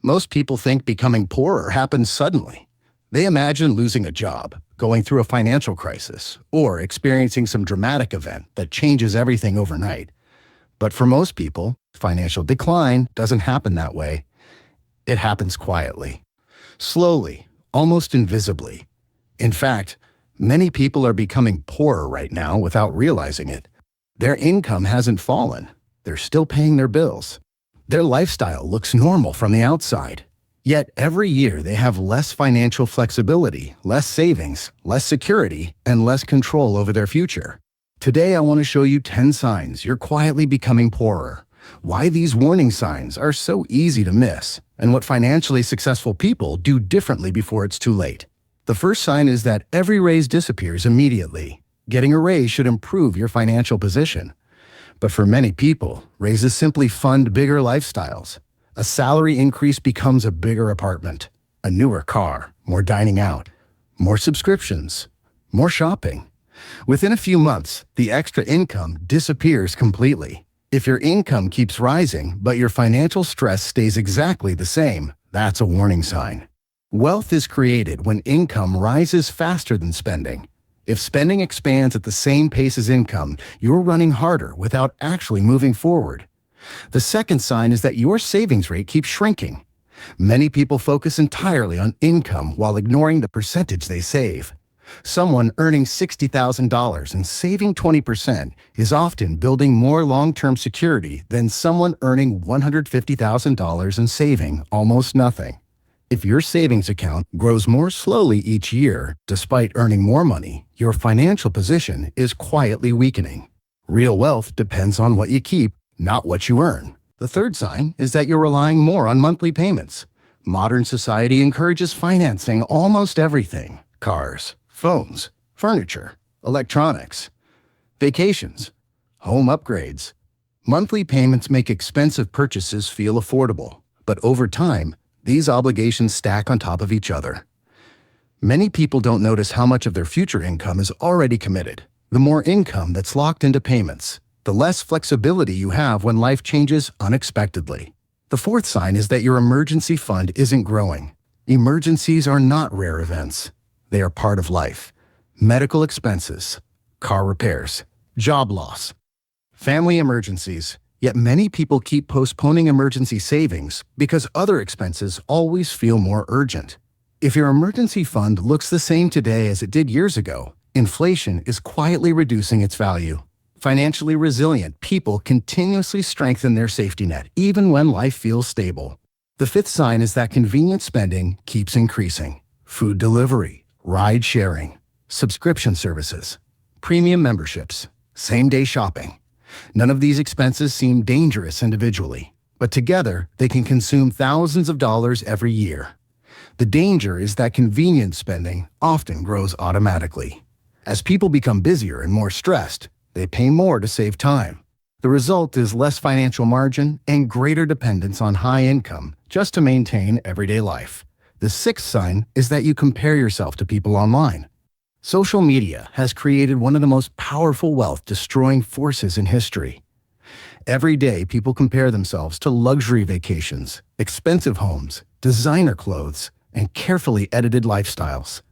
Most people think becoming poorer happens suddenly. They imagine losing a job, going through a financial crisis, or experiencing some dramatic event that changes everything overnight. But for most people, financial decline doesn't happen that way. It happens quietly, slowly, almost invisibly. In fact, many people are becoming poorer right now without realizing it. Their income hasn't fallen. They're still paying their bills. Their lifestyle looks normal from the outside. Yet every year they have less financial flexibility, less savings, less security, and less control over their future. Today I want to show you 10 signs you're quietly becoming poorer, why these warning signs are so easy to miss, and what financially successful people do differently before it's too late. The first sign is that every raise disappears immediately. Getting a raise should improve your financial position. But for many people, raises simply fund bigger lifestyles. A salary increase becomes a bigger apartment, a newer car, more dining out, more subscriptions, more shopping. Within a few months, the extra income disappears completely. If your income keeps rising, but your financial stress stays exactly the same, that's a warning sign. Wealth is created when income rises faster than spending. If spending expands at the same pace as income, you're running harder without actually moving forward. The second sign is that your savings rate keeps shrinking. Many people focus entirely on income while ignoring the percentage they save. Someone earning $60,000 and saving 20% is often building more long-term security than someone earning $150,000 and saving almost nothing. If your savings account grows more slowly each year, despite earning more money, your financial position is quietly weakening. Real wealth depends on what you keep, not what you earn. The third sign is that you're relying more on monthly payments. Modern society encourages financing almost everything: cars, phones, furniture, electronics, vacations, home upgrades. Monthly payments make expensive purchases feel affordable, but over time, these obligations stack on top of each other. Many people don't notice how much of their future income is already committed. The more income that's locked into payments, the less flexibility you have when life changes unexpectedly. The fourth sign is that your emergency fund isn't growing. Emergencies are not rare events. They are part of life. Medical expenses, car repairs, job loss, family emergencies. Yet many people keep postponing emergency savings because other expenses always feel more urgent. If your emergency fund looks the same today as it did years ago, inflation is quietly reducing its value. Financially resilient people continuously strengthen their safety net, even when life feels stable. The fifth sign is that convenient spending keeps increasing. Food delivery, ride sharing, subscription services, premium memberships, same-day shopping. None of these expenses seem dangerous individually, but together they can consume thousands of dollars every year. The danger is that convenience spending often grows automatically. As people become busier and more stressed, they pay more to save time. The result is less financial margin and greater dependence on high income just to maintain everyday life. The sixth sign is that you compare yourself to people online. Social media has created one of the most powerful wealth-destroying forces in history. Every day, people compare themselves to luxury vacations, expensive homes, designer clothes, and carefully edited lifestyles.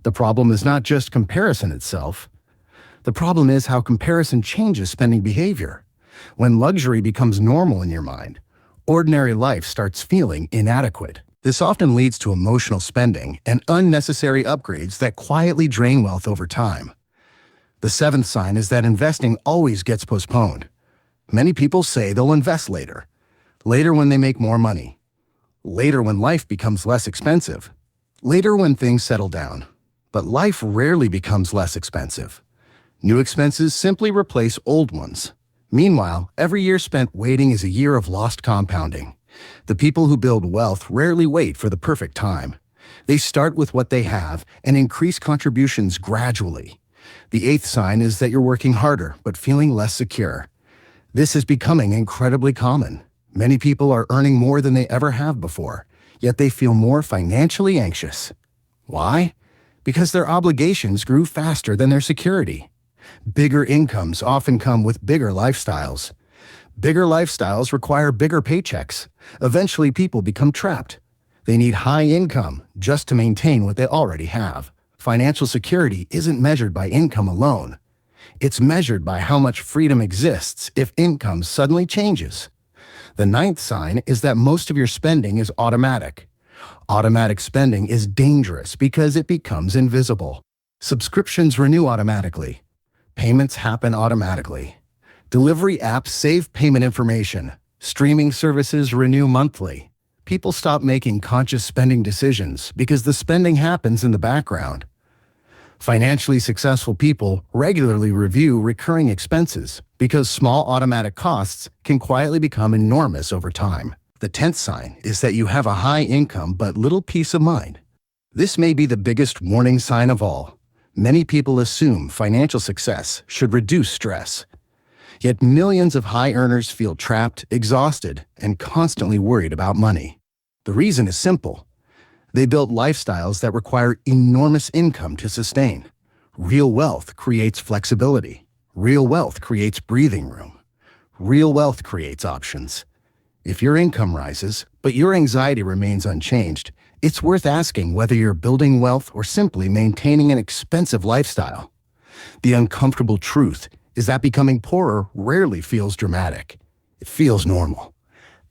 The problem is not just comparison itself. The problem is how comparison changes spending behavior. When luxury becomes normal in your mind, ordinary life starts feeling inadequate. This often leads to emotional spending and unnecessary upgrades that quietly drain wealth over time. The seventh sign is that investing always gets postponed. Many people say they'll invest later. Later when they make more money. Later when life becomes less expensive. Later when things settle down. But life rarely becomes less expensive. New expenses simply replace old ones. Meanwhile, every year spent waiting is a year of lost compounding. The people who build wealth rarely wait for the perfect time. They start with what they have and increase contributions gradually. The eighth sign is that you're working harder but feeling less secure. This is becoming incredibly common. Many people are earning more than they ever have before, yet they feel more financially anxious. Why? Because their obligations grew faster than their security. Bigger incomes often come with bigger lifestyles. Bigger lifestyles require bigger paychecks. Eventually, people become trapped. They need high income just to maintain what they already have. Financial security isn't measured by income alone. It's measured by how much freedom exists if income suddenly changes. The ninth sign is that most of your spending is automatic. Automatic spending is dangerous because it becomes invisible. Subscriptions renew automatically. Payments happen automatically. Delivery apps save payment information. Streaming services renew monthly. People stop making conscious spending decisions because the spending happens in the background. Financially successful people regularly review recurring expenses because small automatic costs can quietly become enormous over time. The 10th sign is that you have a high income but little peace of mind. This may be the biggest warning sign of all. Many people assume financial success should reduce stress. Yet millions of high earners feel trapped, exhausted, and constantly worried about money. The reason is simple. They built lifestyles that require enormous income to sustain. Real wealth creates flexibility. Real wealth creates breathing room. Real wealth creates options. If your income rises, but your anxiety remains unchanged, it's worth asking whether you're building wealth or simply maintaining an expensive lifestyle. The uncomfortable truth is that becoming poorer rarely feels dramatic. It feels normal.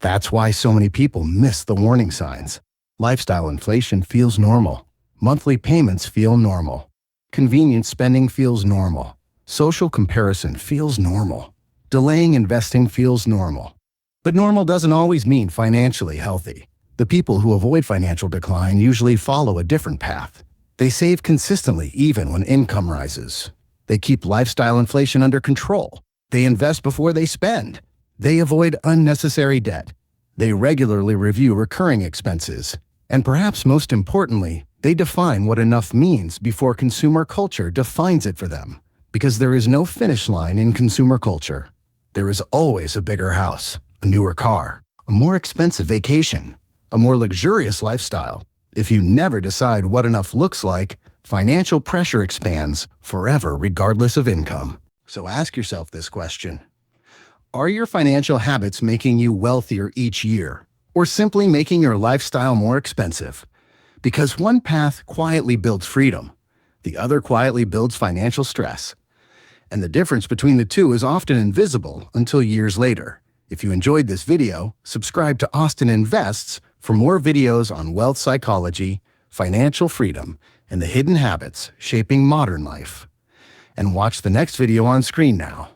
That's why so many people miss the warning signs. Lifestyle inflation feels normal. Monthly payments feel normal. Convenience spending feels normal. Social comparison feels normal. Delaying investing feels normal. But normal doesn't always mean financially healthy. The people who avoid financial decline usually follow a different path. They save consistently even when income rises. They keep lifestyle inflation under control. They invest before they spend. They avoid unnecessary debt. They regularly review recurring expenses. And perhaps most importantly, they define what enough means before consumer culture defines it for them. Because there is no finish line in consumer culture. There is always a bigger house, a newer car, a more expensive vacation, a more luxurious lifestyle. If you never decide what enough looks like, financial pressure expands forever regardless of income. So ask yourself this question. Are your financial habits making you wealthier each year, or simply making your lifestyle more expensive? Because one path quietly builds freedom, the other quietly builds financial stress. And the difference between the two is often invisible until years later. If you enjoyed this video, subscribe to Austin Invests for more videos on wealth psychology, financial freedom, and the hidden habits shaping modern life. And watch the next video on screen now.